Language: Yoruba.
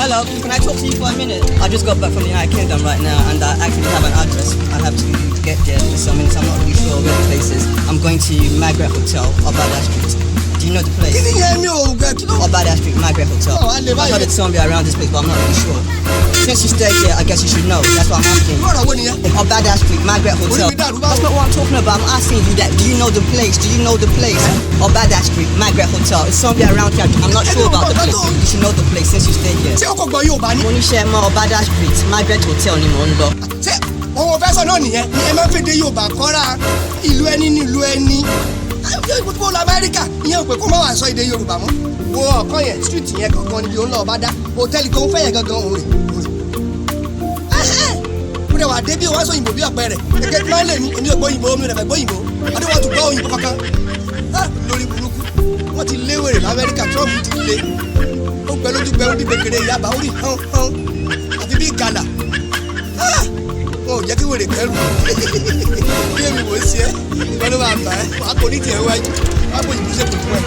Hello, can I talk to you for a minute? I just got back from the United Kingdom right now, and I actually have an address. I have to get there for some minutes. I'm not really sure where the place is. I'm going to Margaret Hotel, Obada Street. Do you know the place? Obada Street, Margaret Hotel. I've heard it's somewhere around this place, but I'm not really sure. Since you stay here, I guess you should know. That's what I'm asking. Obada Street, Margaret Hotel. That's not what I'm talking about. I'm asking you that. Do you know the place? Do you know the place? Obada Street, Margaret Hotel. It's somewhere around here. I'm not sure about the place. You should know the place since you stay here. Oníṣẹ́ Obada Street, Margaret Hotel ni mò ń lọ. Àwọn fẹ́ sọ náà nìyẹn ni ẹ máa ń fèdè Yorùbá kọ́ra ìlú ẹni nílùú ẹni. Gbogbo lọ Amẹ́ríkà ìyẹn ò pé kó má wàá sọ èdè Yorùbá mọ́. Wo ọ̀kan yẹn street yẹn gangan níbi òun lọ Ọbádá hòtẹ́ẹ̀lì kan fẹ́ yẹn gangan òun rè. Kúrẹ́ wà dé bí wọ́n sọ òyìnbó bí ọ̀pẹ rẹ̀. Gẹ́gẹ́ bí wọ́n lè ní èmi ò gbọ́ òyìnbó mi rẹ̀ fẹ́ gbọ́ òyìnbó. Wọ́n ní wọ́n tún gbọ́ òyìnbó kankan. Lórí burúkú wọ́n ti léwèrè l'Amẹ́ríkà Trump ti lé. Ó gbẹ lójú gbẹ orí gbẹgẹrẹ ìyábà orí hán àfi bí gàlà. Wọn ò jẹ́ kí wèrè kẹrù. Bí èmi wò ó ṣe é ìbọn ló máa bà ẹ́ wàá kò ní tiẹ̀ wájú wàá kò yìí kú ṣètò fún ẹ.